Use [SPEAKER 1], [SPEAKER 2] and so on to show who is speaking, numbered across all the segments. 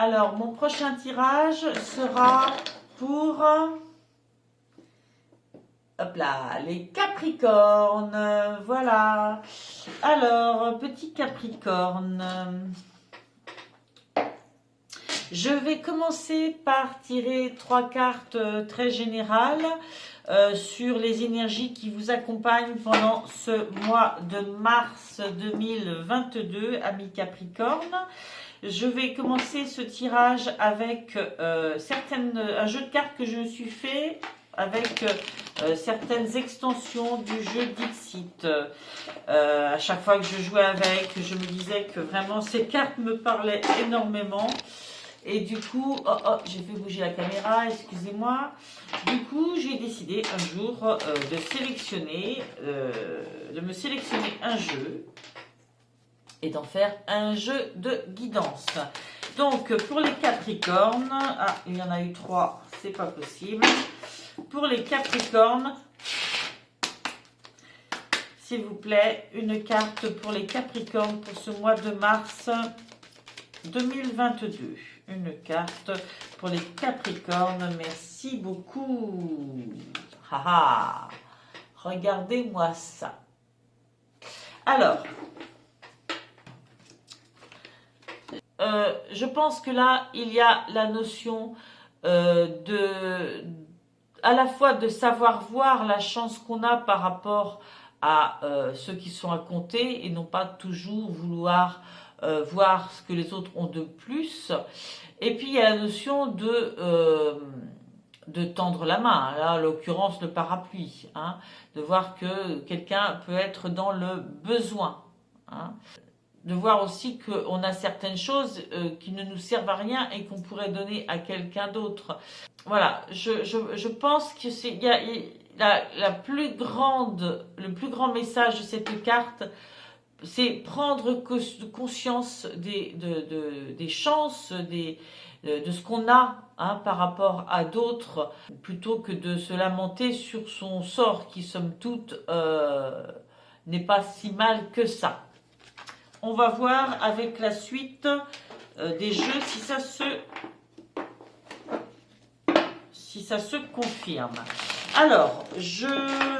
[SPEAKER 1] Alors, mon prochain tirage sera pour... Hop là, les Capricornes, voilà. Alors, petit Capricorne, je vais commencer par tirer 3 cartes très générales sur les énergies qui vous accompagnent pendant ce mois de mars 2022, amis Capricorne. Je vais commencer ce tirage avec un jeu de cartes que je me suis fait avec certaines extensions du jeu Dixit. À chaque fois que je jouais avec, je me disais que vraiment ces cartes me parlaient énormément. Et du coup, j'ai fait bouger la caméra, excusez-moi. Du coup, j'ai décidé un jour de me sélectionner un jeu et d'en faire un jeu de guidance. Donc, pour les Capricornes, il y en a eu 3, c'est pas possible. Pour les Capricornes, s'il vous plaît, une carte pour les Capricornes pour ce mois de mars 2022. Une carte pour les Capricornes, merci beaucoup. Haha, regardez-moi ça. Alors, je pense que là, il y a la notion à la fois de savoir voir la chance qu'on a par rapport à ceux qui sont à compter et non pas toujours vouloir voir ce que les autres ont de plus. Et puis il y a la notion de tendre la main, là en l'occurrence le parapluie, hein, de voir que quelqu'un peut être dans le besoin, hein, de voir aussi qu'on a certaines choses qui ne nous servent à rien et qu'on pourrait donner à quelqu'un d'autre. Voilà, je pense que c'est le plus grand message de cette carte, c'est prendre conscience des chances, de ce qu'on a, hein, par rapport à d'autres, plutôt que de se lamenter sur son sort qui, somme toute, n'est pas si mal que ça. On va voir avec la suite des jeux si ça se confirme. Alors, je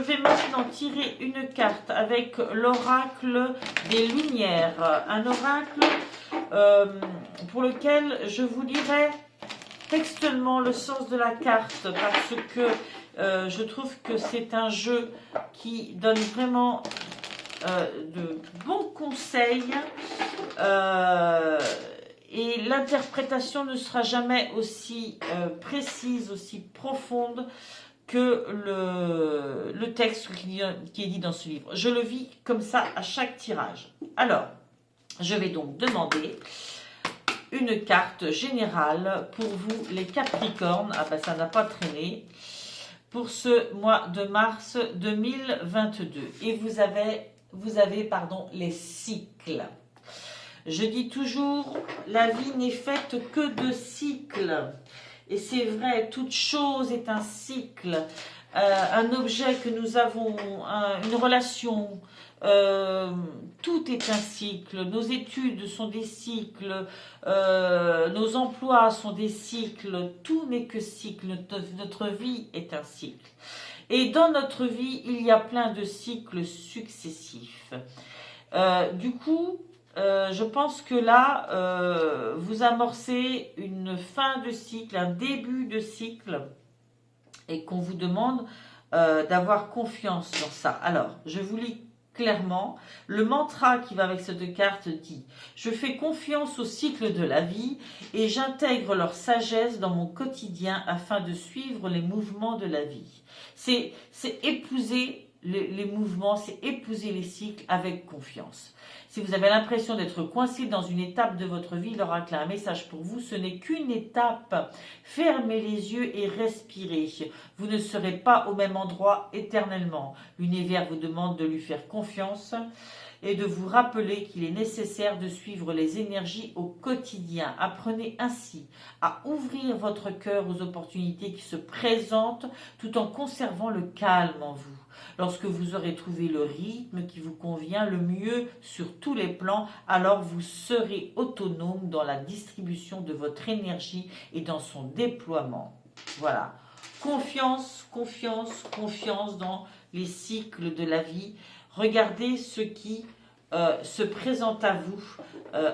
[SPEAKER 1] vais maintenant tirer une carte avec l'oracle des Lumières. Un oracle pour lequel je vous lirai textuellement le sens de la carte parce que je trouve que c'est un jeu qui donne vraiment de bons conseils et l'interprétation ne sera jamais aussi précise, aussi profonde que le texte qui est dit dans ce livre. Je le vis comme ça à chaque tirage. Alors, je vais donc demander une carte générale pour vous les Capricornes. Ah ben ça n'a pas traîné. Pour ce mois de mars 2022. Et vous avez les cycles. Je dis toujours, la vie n'est faite que de cycles. Et c'est vrai, toute chose est un cycle. Un objet que nous avons, une relation, tout est un cycle. Nos études sont des cycles, nos emplois sont des cycles. Tout n'est que cycle. Notre vie est un cycle. Et dans notre vie, il y a plein de cycles successifs. Du coup, je pense que là, vous amorcez une fin de cycle, un début de cycle, et qu'on vous demande d'avoir confiance dans ça. Alors, je vous lis clairement. Le mantra qui va avec ces 2 cartes dit « Je fais confiance au cycle de la vie et j'intègre leur sagesse dans mon quotidien afin de suivre les mouvements de la vie. » C'est épouser les mouvements, c'est épouser les cycles avec confiance. Si vous avez l'impression d'être coincé dans une étape de votre vie, l'oracle a un message pour vous. Ce n'est qu'une étape. Fermez les yeux et respirez. Vous ne serez pas au même endroit éternellement. L'univers vous demande de lui faire confiance et de vous rappeler qu'il est nécessaire de suivre les énergies au quotidien. Apprenez ainsi à ouvrir votre cœur aux opportunités qui se présentent tout en conservant le calme en vous. Lorsque vous aurez trouvé le rythme qui vous convient le mieux sur tous les plans, alors vous serez autonome dans la distribution de votre énergie et dans son déploiement. Voilà. Confiance, confiance, confiance dans les cycles de la vie. Regardez ce qui se présente à vous.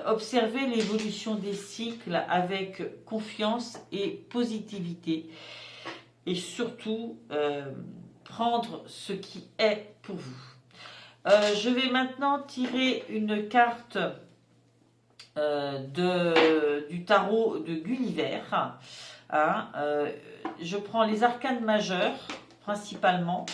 [SPEAKER 1] Observez l'évolution des cycles avec confiance et positivité. Et surtout, prendre ce qui est pour vous. Je vais maintenant tirer une carte du tarot de Gulliver. Hein, je prends les arcanes majeures, principalement.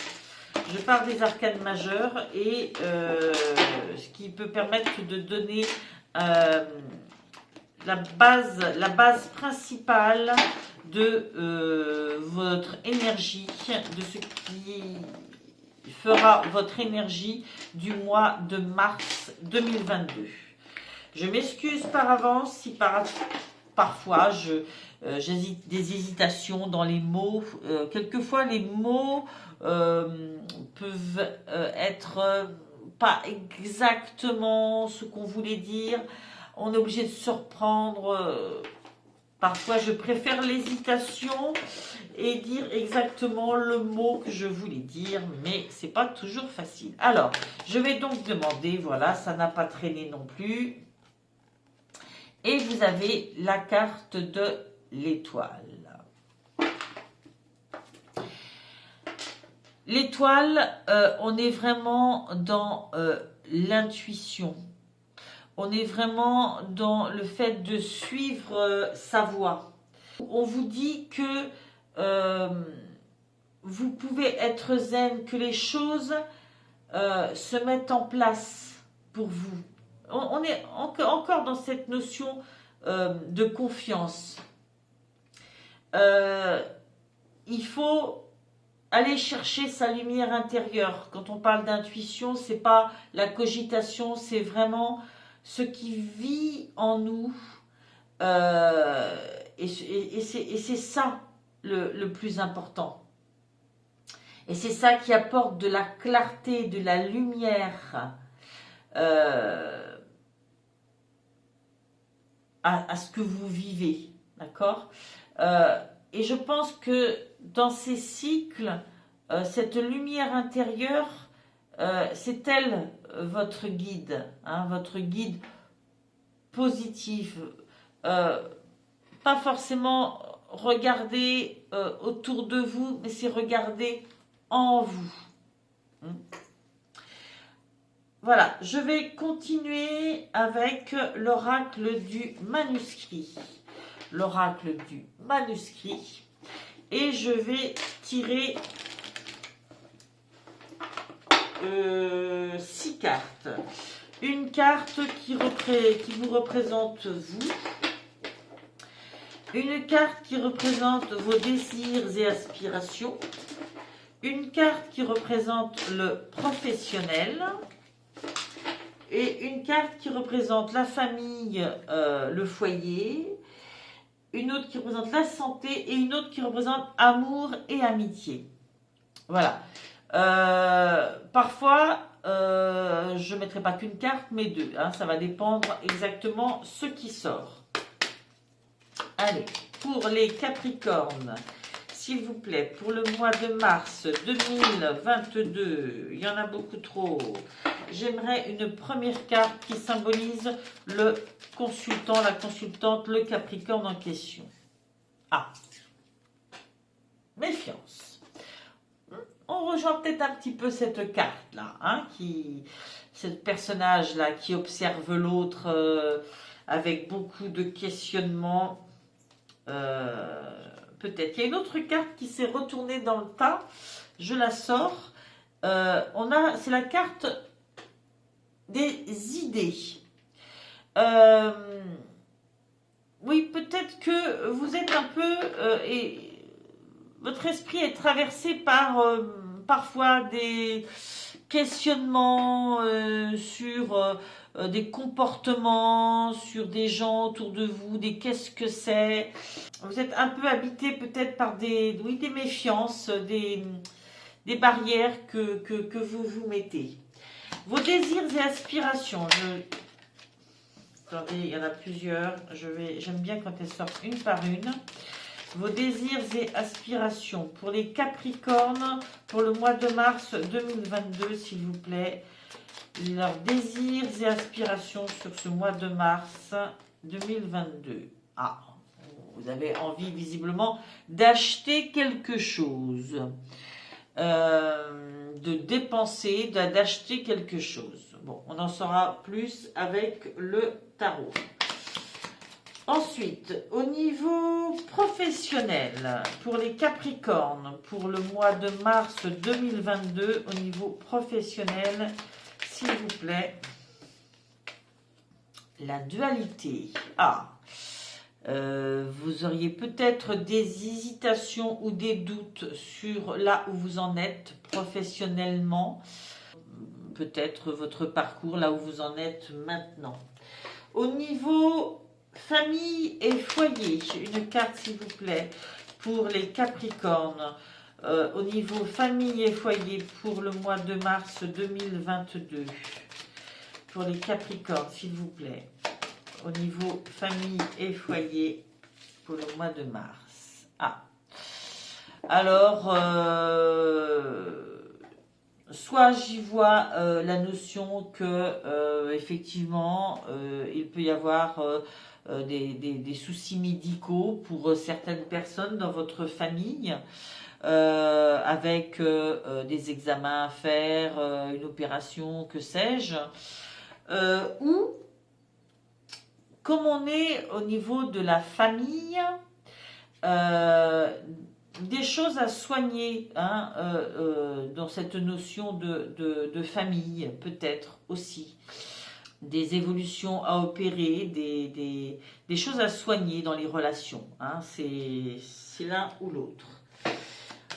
[SPEAKER 1] Je pars des arcanes majeures et ce qui peut permettre de donner la base principale de votre énergie, de ce qui fera votre énergie du mois de mars 2022. Je m'excuse par avance si parfois j'ai des hésitations dans les mots. Quelquefois les mots peuvent être pas exactement ce qu'on voulait dire. On est obligé de se reprendre. Parfois, je préfère l'hésitation et dire exactement le mot que je voulais dire, mais c'est pas toujours facile. Alors, je vais donc demander, voilà, ça n'a pas traîné non plus. Et vous avez la carte de l'étoile. L'étoile, on est vraiment dans l'intuition. On est vraiment dans le fait de suivre sa voie. On vous dit que vous pouvez être zen, que les choses se mettent en place pour vous. On est encore dans cette notion de confiance. Il faut aller chercher sa lumière intérieure. Quand on parle d'intuition, c'est pas la cogitation, c'est vraiment ce qui vit en nous. Et c'est ça le plus important. Et c'est ça qui apporte de la clarté, de la lumière à ce que vous vivez. D'accord ? Et je pense que dans ces cycles, cette lumière intérieure, c'est elle votre guide, hein, votre guide positif. Pas forcément regarder autour de vous, mais c'est regarder en vous. Voilà, je vais continuer avec l'oracle du manuscrit. L'oracle du manuscrit. Et je vais tirer 6 cartes. Une carte qui vous représente vous. Une carte qui représente vos désirs et aspirations. Une carte qui représente le professionnel. Et une carte qui représente la famille, le foyer. Une autre qui représente la santé et une autre qui représente amour et amitié. Voilà. Parfois, je ne mettrai pas qu'une carte, mais 2. Hein, ça va dépendre exactement ce qui sort. Allez, pour les Capricornes, s'il vous plaît, pour le mois de mars 2022, il y en a beaucoup trop. J'aimerais une première carte qui symbolise le consultant, la consultante, le Capricorne en question. Ah, méfiance. On rejoint peut-être un petit peu cette carte-là, hein, ce personnage-là qui observe l'autre avec beaucoup de questionnements. Peut-être. Il y a une autre carte qui s'est retournée dans le tas. Je la sors. C'est la carte des idées. Oui, peut-être que vous êtes un peu... et votre esprit est traversé par parfois des questionnements sur des comportements, sur des gens autour de vous, des qu'est-ce que c'est. Vous êtes un peu habité peut-être par des méfiances, des des barrières que vous vous mettez. Vos désirs et aspirations. Attendez, il y en a plusieurs. J'aime bien quand elles sortent une par une. Vos désirs et aspirations pour les Capricornes pour le mois de mars 2022, s'il vous plaît. Leurs désirs et aspirations sur ce mois de mars 2022. Ah, vous avez envie visiblement d'acheter quelque chose, de dépenser, d'acheter quelque chose. Bon, on en saura plus avec le tarot. Ensuite, au niveau professionnel, pour les Capricornes, pour le mois de mars 2022, au niveau professionnel, s'il vous plaît, la dualité. Ah, vous auriez peut-être des hésitations ou des doutes sur là où vous en êtes professionnellement, peut-être votre parcours, là où vous en êtes maintenant. Au niveau famille et foyer, une carte s'il vous plaît pour les Capricornes. Au niveau famille et foyer pour le mois de mars 2022. Pour les Capricornes s'il vous plaît. Au niveau famille et foyer pour le mois de mars. Ah. Alors, soit j'y vois la notion que effectivement il peut y avoir des soucis médicaux pour certaines personnes dans votre famille, avec des examens à faire, une opération, que sais-je, ou comme on est au niveau de la famille, des choses à soigner hein, dans cette notion de famille, peut-être aussi. Des évolutions à opérer, des choses à soigner dans les relations. Hein, c'est l'un ou l'autre.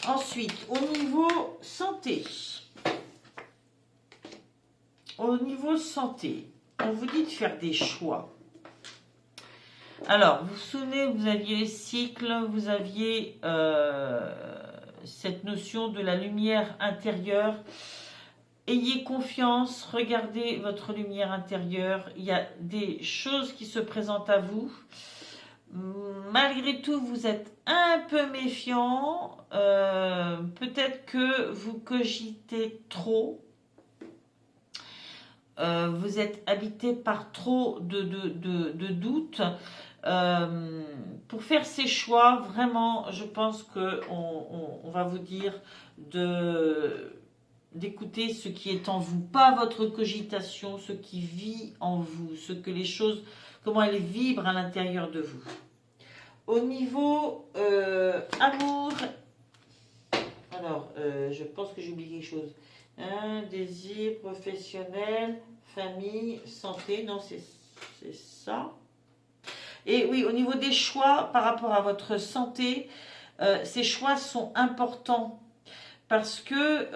[SPEAKER 1] Ensuite, au niveau santé. Au niveau santé, on vous dit de faire des choix. Alors, vous vous souvenez, vous aviez les cycles, vous aviez cette notion de la lumière intérieure. Ayez confiance, regardez votre lumière intérieure. Il y a des choses qui se présentent à vous. Malgré tout, vous êtes un peu méfiant. Peut-être que vous cogitez trop. Vous êtes habité par trop de doutes. Pour faire ces choix, vraiment, je pense qu'on va vous dire d'écouter ce qui est en vous, pas votre cogitation, ce qui vit en vous, ce que les choses, comment elles vibrent à l'intérieur de vous. Au niveau amour, alors, je pense que j'ai oublié quelque chose. Désir professionnel, famille, santé, non, c'est ça. Et oui, au niveau des choix par rapport à votre santé, ces choix sont importants parce que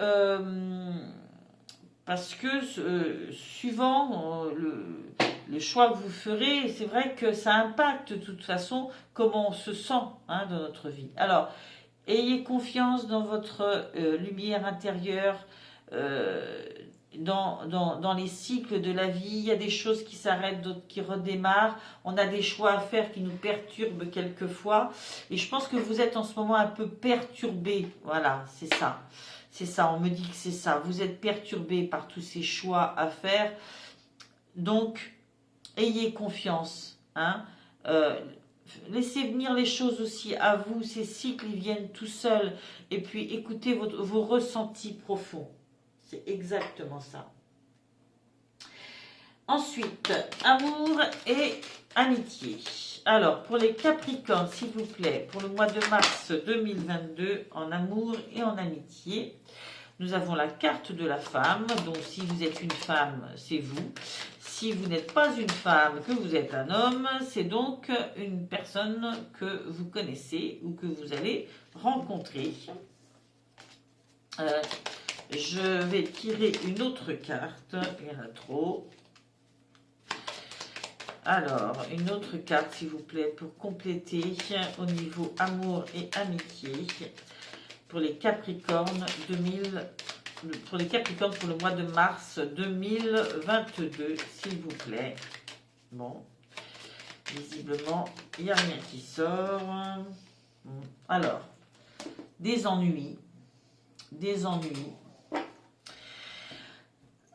[SPEAKER 1] suivant le choix que vous ferez, c'est vrai que ça impacte de toute façon comment on se sent hein, dans notre vie. Alors, ayez confiance dans votre lumière intérieure, dans les cycles de la vie. Il y a des choses qui s'arrêtent, d'autres qui redémarrent. On a des choix à faire qui nous perturbent quelquefois. Et je pense que vous êtes en ce moment un peu perturbé. Voilà, c'est ça. C'est ça, on me dit que c'est ça. Vous êtes perturbé par tous ces choix à faire. Donc, ayez confiance. Hein. Laissez venir les choses aussi à vous. Ces cycles, ils viennent tout seuls. Et puis, écoutez vos ressentis profonds. C'est exactement ça. Ensuite, amour et amitié. Alors, pour les Capricornes, s'il vous plaît, pour le mois de mars 2022, en amour et en amitié, nous avons la carte de la femme. Donc, si vous êtes une femme, c'est vous. Si vous n'êtes pas une femme, que vous êtes un homme, c'est donc une personne que vous connaissez ou que vous allez rencontrer. Je vais tirer une autre carte. Il y en a trop. Alors, une autre carte, s'il vous plaît, pour compléter au niveau amour et amitié. pour les Capricornes pour les Capricornes pour le mois de mars 2022, s'il vous plaît. Bon, visiblement, il n'y a rien qui sort. Alors, des ennuis.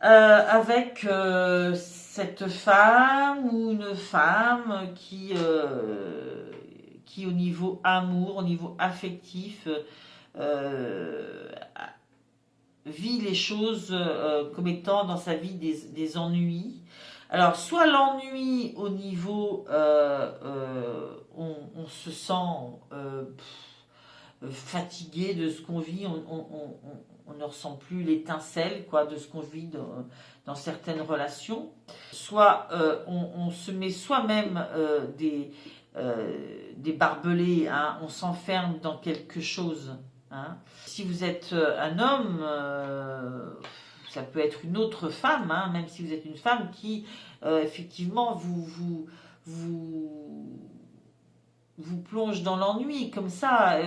[SPEAKER 1] Avec cette femme ou une femme qui au niveau amour, au niveau affectif, vit les choses comme étant dans sa vie des ennuis. Alors, soit l'ennui au niveau, on se sent fatigué de ce qu'on vit, on ne ressent plus l'étincelle quoi, de ce qu'on vit dans certaines relations. Soit on se met soi-même des barbelés, hein, on s'enferme dans quelque chose. Hein. Si vous êtes un homme, ça peut être une autre femme, hein, même si vous êtes une femme qui, effectivement, vous plonge dans l'ennui, comme ça,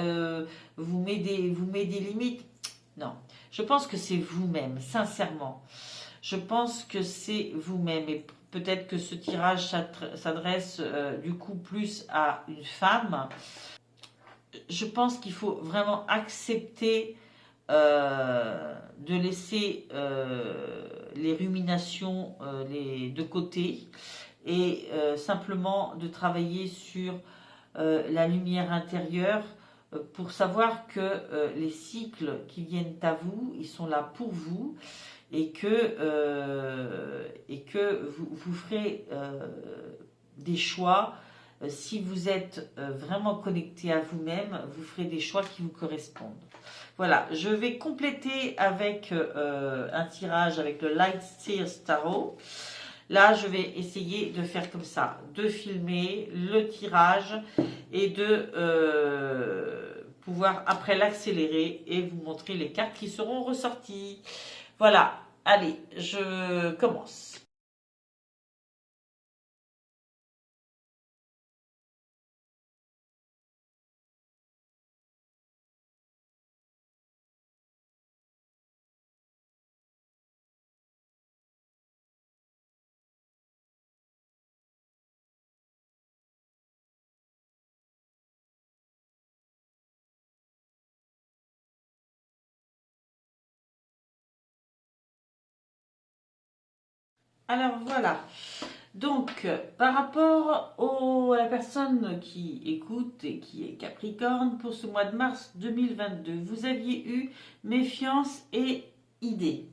[SPEAKER 1] vous met des limites. Non, je pense que c'est vous-même, sincèrement. Je pense que c'est vous-même, et peut-être que ce tirage s'adresse du coup plus à une femme. Je pense qu'il faut vraiment accepter de laisser les ruminations de côté et simplement de travailler sur la lumière intérieure pour savoir que les cycles qui viennent à vous, ils sont là pour vous et que vous ferez des choix. Si vous êtes vraiment connecté à vous-même, vous ferez des choix qui vous correspondent. Voilà, je vais compléter avec un tirage avec le Light Seers Tarot. Là, je vais essayer de faire comme ça, de filmer le tirage et de pouvoir après l'accélérer et vous montrer les cartes qui seront ressorties. Voilà, allez, je commence. Alors voilà, donc par rapport à la personne qui écoute et qui est Capricorne pour ce mois de mars 2022, vous aviez eu méfiance et idée.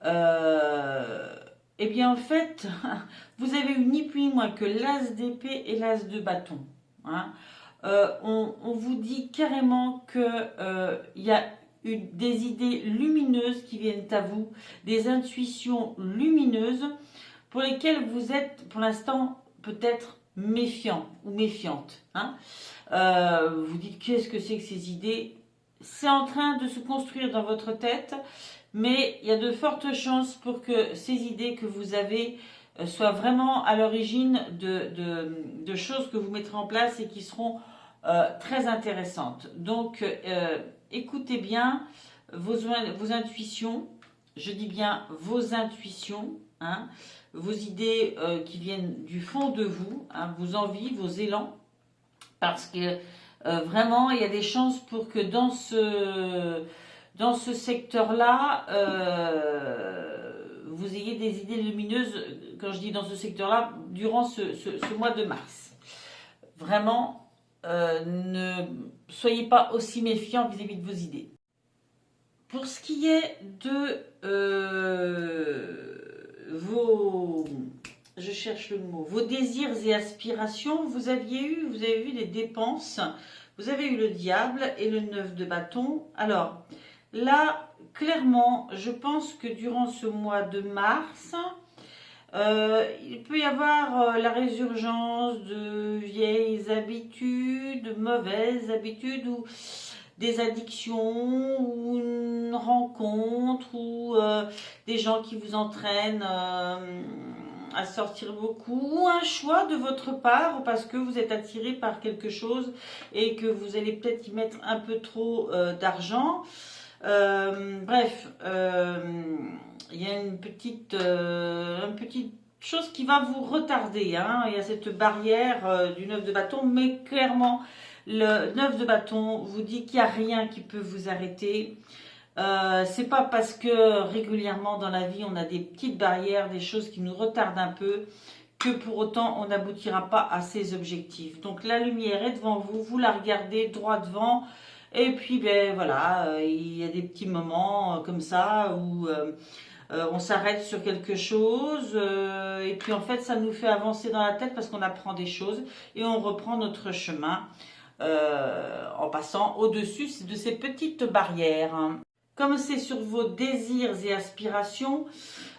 [SPEAKER 1] Eh bien en fait, vous avez eu ni plus ni moins que l'as d'épée et l'as de bâton. Hein. On vous dit carrément que il y a des idées lumineuses qui viennent à vous, des intuitions lumineuses pour lesquelles vous êtes pour l'instant peut-être méfiant ou méfiante. Hein. Vous dites qu'est-ce que c'est que ces idées? C'est en train de se construire dans votre tête, mais il y a de fortes chances pour que ces idées que vous avez soient vraiment à l'origine de choses que vous mettrez en place et qui seront très intéressantes. Donc, écoutez bien vos intuitions, je dis bien vos intuitions, hein, vos idées qui viennent du fond de vous, hein, vos envies, vos élans, parce que vraiment, il y a des chances pour que dans ce secteur-là, vous ayez des idées lumineuses, quand je dis dans ce secteur-là, durant ce mois de mars. Vraiment, ne soyez pas aussi méfiants vis-à-vis de vos idées. Pour ce qui est de je cherche le mot, vos désirs et aspirations, vous avez vu des dépenses, vous avez eu le diable et le 9 de bâton. Alors, là, clairement, je pense que durant ce mois de mars, il peut y avoir la résurgence de vieilles habitudes, de mauvaises habitudes ou des addictions ou une rencontre ou des gens qui vous entraînent à sortir beaucoup, ou un choix de votre part parce que vous êtes attiré par quelque chose et que vous allez peut-être y mettre un peu trop d'argent. Bref, il y a une petite chose qui va vous retarder, hein. Il y a cette barrière du 9 de bâton, mais clairement, le 9 de bâton vous dit qu'il n'y a rien qui peut vous arrêter. C'est pas parce que régulièrement dans la vie on a des petites barrières, des choses qui nous retardent un peu, que pour autant on n'aboutira pas à ses objectifs. Donc la lumière est devant vous, vous la regardez droit devant, et puis ben voilà, il y a des petits moments comme ça où on s'arrête sur quelque chose, et puis en fait ça nous fait avancer dans la tête parce qu'on apprend des choses et on reprend notre chemin en passant au-dessus de ces petites barrières, hein. Comme c'est sur vos désirs et aspirations,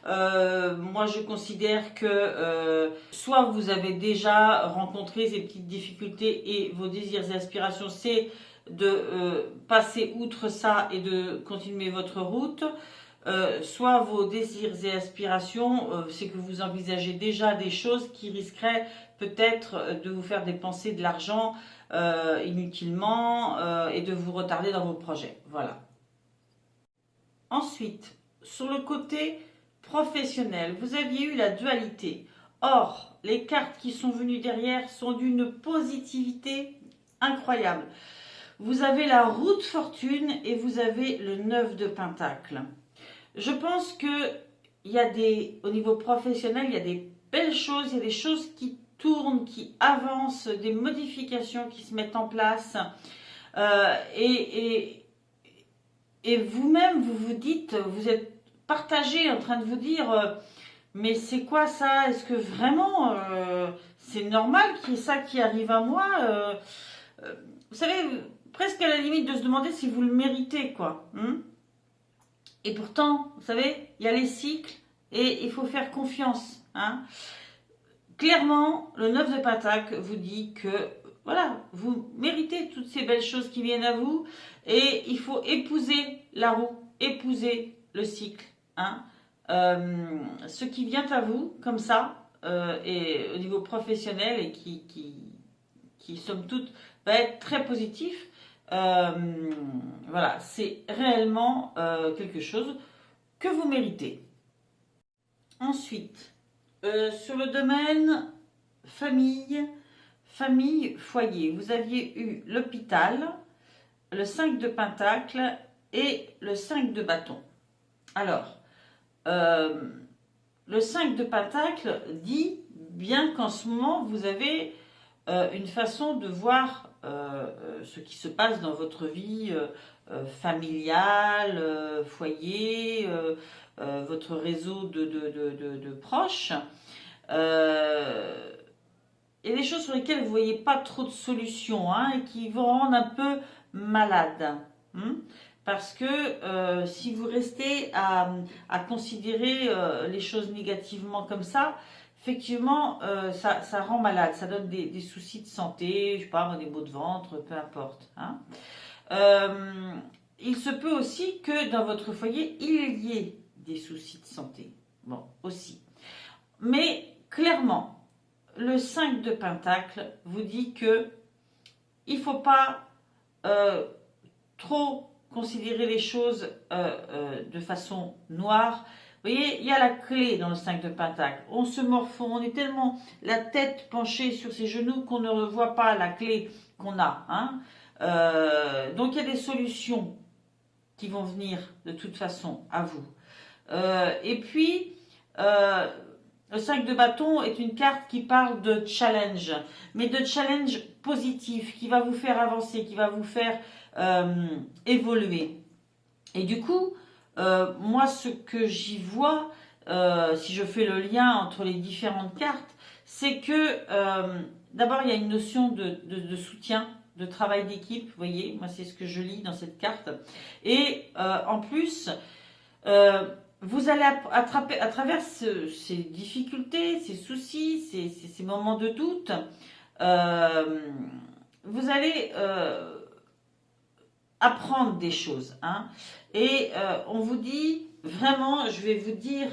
[SPEAKER 1] moi je considère que soit vous avez déjà rencontré ces petites difficultés et vos désirs et aspirations, c'est de passer outre ça et de continuer votre route. Soit vos désirs et aspirations, c'est que vous envisagez déjà des choses qui risqueraient peut-être de vous faire dépenser de l'argent inutilement et de vous retarder dans vos projets. Voilà. Ensuite, sur le côté professionnel, vous aviez eu la dualité. Or, les cartes qui sont venues derrière sont d'une positivité incroyable. Vous avez la roue de fortune et vous avez le 9 de pentacle. Je pense que au niveau professionnel, il y a des belles choses, il y a des choses qui tournent, qui avancent, des modifications qui se mettent en place. Et vous-même, vous vous dites, vous êtes partagé en train de vous dire, mais c'est quoi ça? Est-ce que vraiment c'est normal qu'il y ait ça qui arrive à moi? Vous savez, presque à la limite de se demander si vous le méritez, quoi. Et pourtant, vous savez, il y a les cycles et il faut faire confiance, hein. Clairement, le 9 de pentacle vous dit que voilà, vous méritez toutes ces belles choses qui viennent à vous et il faut épouser la roue, épouser le cycle, hein. Ce qui vient à vous comme ça et au niveau professionnel et qui somme toute va être très positif. Voilà, c'est réellement quelque chose que vous méritez. Ensuite, sur le domaine famille, foyer, vous aviez eu l'hôpital, le 5 de pentacle et le 5 de bâton. Alors, le 5 de pentacle dit bien qu'en ce moment, vous avez une façon de voir ce qui se passe dans votre vie familiale, foyer, votre réseau de proches. Et des choses sur lesquelles vous ne voyez pas trop de solutions, hein, et qui vous rendent un peu malade. Parce que si vous restez à considérer les choses négativement comme ça, effectivement, ça rend malade, ça donne des soucis de santé, je sais pas, des maux de ventre, peu importe, hein. Il se peut aussi que dans votre foyer, il y ait des soucis de santé. Bon, aussi. Mais clairement, le 5 de pentacle vous dit que il ne faut pas trop considérer les choses de façon noire. Vous voyez, il y a la clé dans le 5 de pentacle. On se morfond, on est tellement la tête penchée sur ses genoux qu'on ne revoit pas la clé qu'on a, hein. Donc il y a des solutions qui vont venir de toute façon à vous. Et puis, le 5 de bâton est une carte qui parle de challenge, mais de challenge positif, qui va vous faire avancer, qui va vous faire évoluer. Et du coup, moi, ce que j'y vois, si je fais le lien entre les différentes cartes, c'est que d'abord, il y a une notion de soutien, de travail d'équipe, vous voyez, moi c'est ce que je lis dans cette carte. Et en plus, vous allez attraper à travers ces difficultés, ces soucis, ces moments de doute, vous allez apprendre des choses, hein. Et on vous dit vraiment, je vais vous dire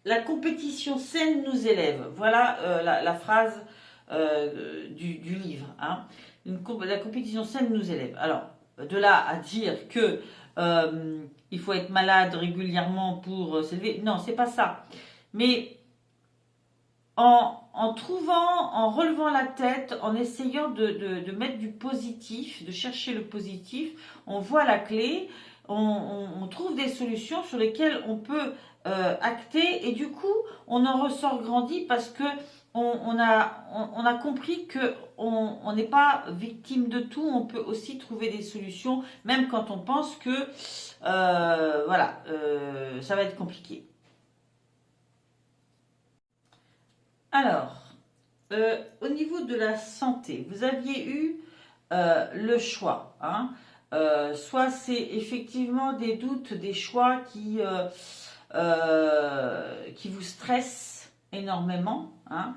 [SPEAKER 1] la compétition saine nous élève. Voilà la phrase du livre. Hein. La compétition saine nous élève. Alors, de là à dire que il faut être malade régulièrement pour s'élever, non, c'est pas ça. Mais en trouvant, en relevant la tête, en essayant de mettre du positif, de chercher le positif, on voit la clé, on trouve des solutions sur lesquelles on peut acter, et du coup, on en ressort grandi parce que on a compris que on n'est pas victime de tout, on peut aussi trouver des solutions, même quand on pense que voilà, ça va être compliqué. Alors, au niveau de la santé, vous aviez eu le choix. Hein. Soit c'est effectivement des doutes, des choix qui vous stressent énormément. Hein.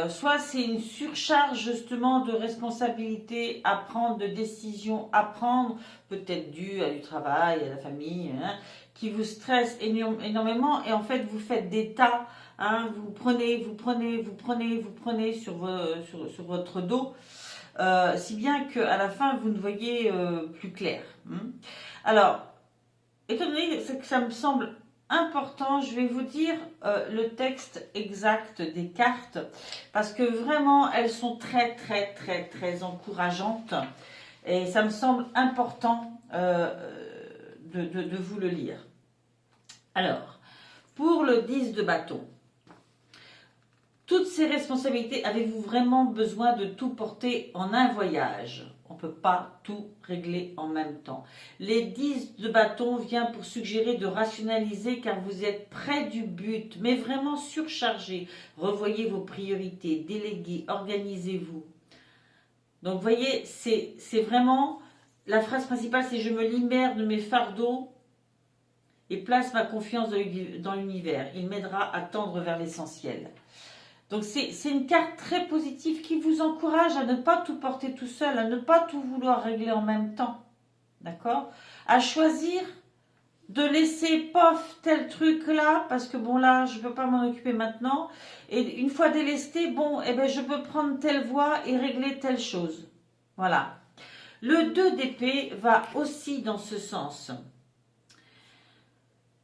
[SPEAKER 1] Soit c'est une surcharge justement de responsabilités à prendre, de décisions à prendre, peut-être due à du travail, à la famille, hein, qui vous stresse énormément, et en fait vous faites des tas. Hein, vous prenez sur votre dos, si bien qu'à la fin vous ne voyez plus clair. Hein. Alors, étant donné que ça me semble important, je vais vous dire le texte exact des cartes, parce que vraiment elles sont très encourageantes, et ça me semble important de vous le lire. Alors, pour le 10 de bâton, toutes ces responsabilités, avez-vous vraiment besoin de tout porter en un voyage? On ne peut pas tout régler en même temps. Les 10 de bâton vient pour suggérer de rationaliser car vous êtes près du but, mais vraiment surchargé. Revoyez vos priorités, déléguez, organisez-vous. Donc vous voyez, c'est vraiment, la phrase principale, c'est « Je me libère de mes fardeaux et place ma confiance dans l'univers. Il m'aidera à tendre vers l'essentiel. » Donc c'est une carte très positive qui vous encourage à ne pas tout porter tout seul, à ne pas tout vouloir régler en même temps. D'accord? À choisir de laisser, pof, tel truc là, parce que bon là, je ne peux pas m'en occuper maintenant. Et une fois délesté, bon, eh ben, je peux prendre telle voie et régler telle chose. Voilà. Le 2 d'épée va aussi dans ce sens.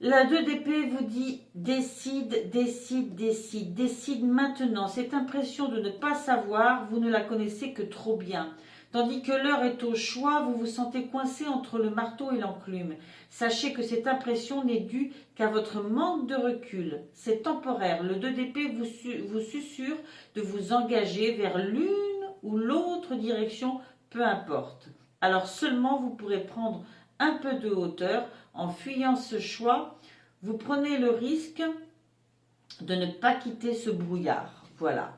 [SPEAKER 1] La 2 d'épée vous dit décide, décide, décide, décide maintenant. Cette impression de ne pas savoir, vous ne la connaissez que trop bien. Tandis que l'heure est au choix, vous vous sentez coincé entre le marteau et l'enclume. Sachez que cette impression n'est due qu'à votre manque de recul. C'est temporaire. Le 2 d'épée vous susurre de vous engager vers l'une ou l'autre direction, peu importe. Alors seulement vous pourrez prendre un peu de hauteur. En fuyant ce choix, vous prenez le risque de ne pas quitter ce brouillard. Voilà.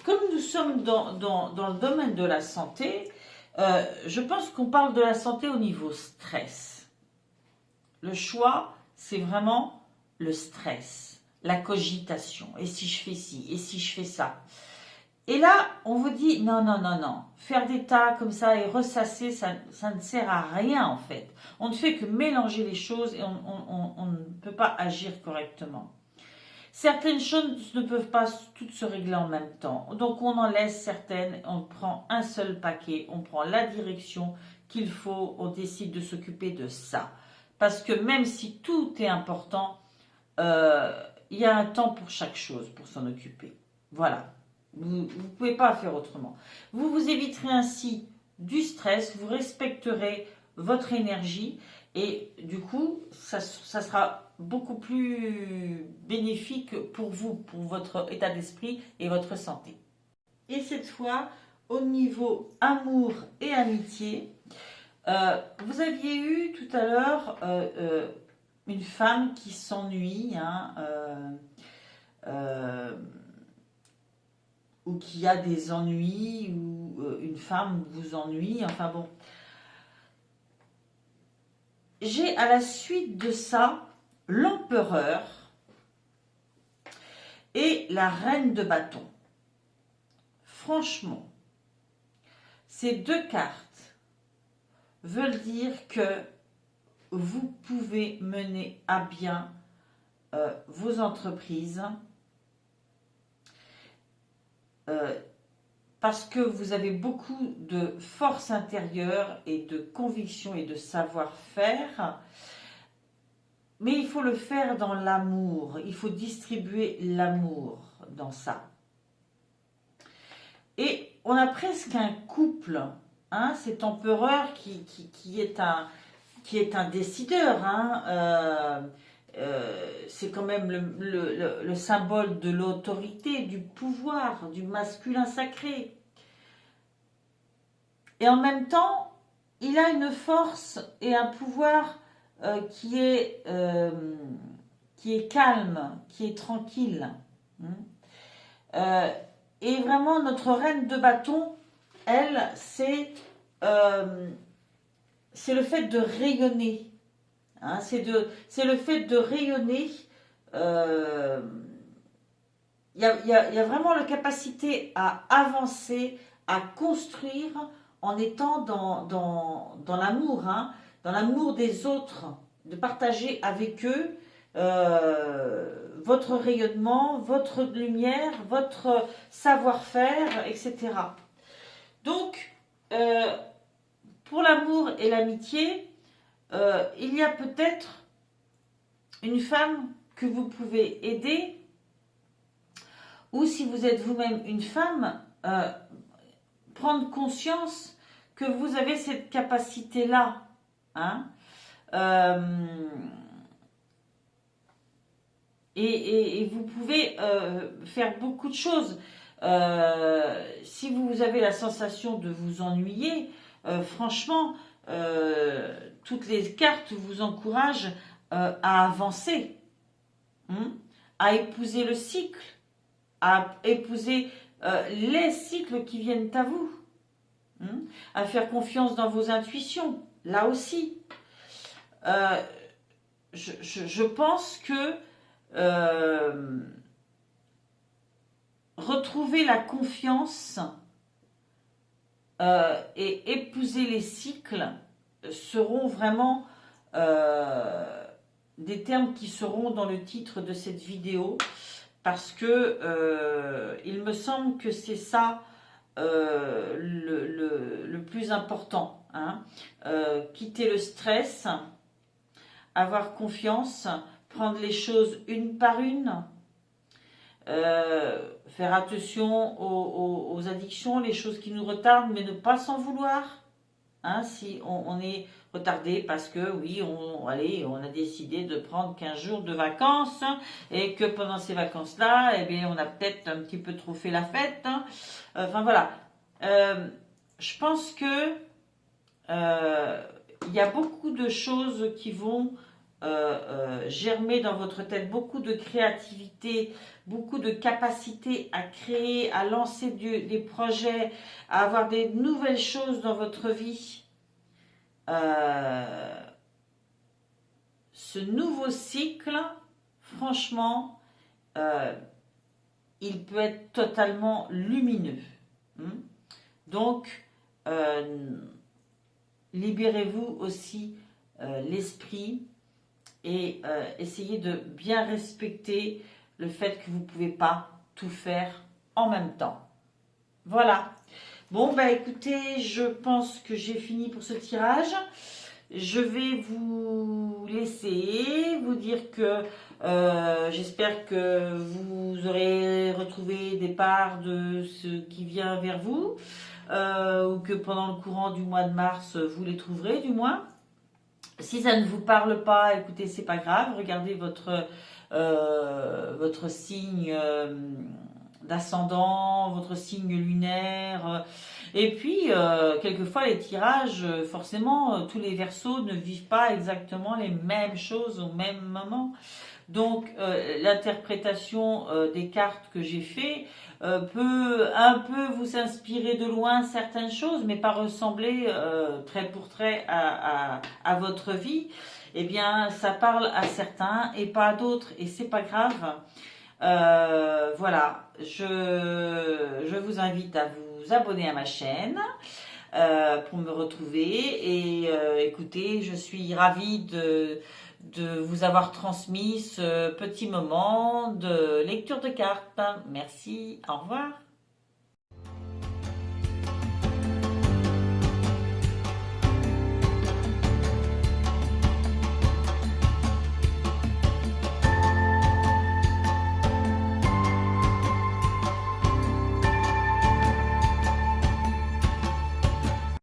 [SPEAKER 1] Comme nous sommes dans le domaine de la santé, je pense qu'on parle de la santé au niveau stress. Le choix, c'est vraiment le stress, la cogitation. Et si je fais ci, et si je fais ça. Et là, on vous dit, non, non, non, non. Faire des tas comme ça et ressasser, ça ne sert à rien en fait. On ne fait que mélanger les choses et on ne peut pas agir correctement. Certaines choses ne peuvent pas toutes se régler en même temps. Donc on en laisse certaines, on prend un seul paquet, on prend la direction qu'il faut, on décide de s'occuper de ça. Parce que même si tout est important, il y a un temps pour chaque chose, pour s'en occuper. Voilà. Vous ne pouvez pas faire autrement. Vous vous éviterez ainsi du stress, vous respecterez votre énergie et du coup, ça sera beaucoup plus bénéfique pour vous, pour votre état d'esprit et votre santé. Et cette fois, au niveau amour et amitié, vous aviez eu tout à l'heure une femme qui s'ennuie, hein, ou qui a des ennuis, ou une femme vous ennuie, enfin bon. J'ai à la suite de ça l'empereur et la reine de bâton. Franchement, ces deux cartes veulent dire que vous pouvez mener à bien vos entreprises parce que vous avez beaucoup de force intérieure et de conviction et de savoir-faire, mais il faut le faire dans l'amour, il faut distribuer l'amour dans ça. Et on a presque un couple, hein, cet empereur qui est un décideur, hein, c'est quand même le symbole de l'autorité, du pouvoir, du masculin sacré. Et en même temps, il a une force et un pouvoir qui est calme, qui est tranquille. Et vraiment, notre reine de bâton, elle, c'est le fait de rayonner. Hein, c'est le fait de rayonner. Il y a vraiment la capacité à avancer, à construire en étant dans l'amour, hein, dans l'amour des autres, de partager avec eux votre rayonnement, votre lumière, votre savoir-faire, etc. Donc, pour l'amour et l'amitié, il y a peut-être une femme que vous pouvez aider, ou si vous êtes vous-même une femme, prendre conscience que vous avez cette capacité-là. Hein, et vous pouvez faire beaucoup de choses. Si vous avez la sensation de vous ennuyer, franchement, toutes les cartes vous encouragent à avancer, hein, à épouser le cycle, à épouser les cycles qui viennent à vous, hein, à faire confiance dans vos intuitions, là aussi. Je pense que retrouver la confiance et épouser les cycles seront vraiment des termes qui seront dans le titre de cette vidéo, parce que il me semble que c'est ça le plus important, hein. Quitter le stress, avoir confiance, prendre les choses une par une, faire attention aux addictions, les choses qui nous retardent, mais ne pas s'en vouloir, hein, si on est retardé parce que oui, on a décidé de prendre 15 jours de vacances, hein, et que pendant ces vacances-là, eh bien, on a peut-être un petit peu trop fait la fête, hein. Enfin voilà, je pense que il y a beaucoup de choses qui vont germer dans votre tête, beaucoup de créativité, beaucoup de capacité à créer, à lancer des projets, à avoir des nouvelles choses dans votre vie. Ce nouveau cycle, franchement, il peut être totalement lumineux. Donc, libérez-vous aussi l'esprit et essayez de bien respecter le fait que vous ne pouvez pas tout faire en même temps. Voilà. Bon, bah écoutez, je pense que j'ai fini pour ce tirage. Je vais vous laisser, vous dire que j'espère que vous aurez retrouvé des parts de ce qui vient vers vous, ou que pendant le courant du mois de mars, vous les trouverez du moins. Si ça ne vous parle pas, écoutez, c'est pas grave, regardez votre signe d'ascendant, votre signe lunaire. Et puis, quelquefois, les tirages, forcément, tous les Verseaux ne vivent pas exactement les mêmes choses au même moment. Donc, l'interprétation des cartes que j'ai fait peut un peu vous inspirer de loin certaines choses, mais pas ressembler trait pour trait à votre vie. Eh bien, ça parle à certains et pas à d'autres, et c'est pas grave. Voilà, je vous invite à vous abonner à ma chaîne pour me retrouver, et écoutez, je suis ravie de vous avoir transmis ce petit moment de lecture de cartes. Merci, au revoir.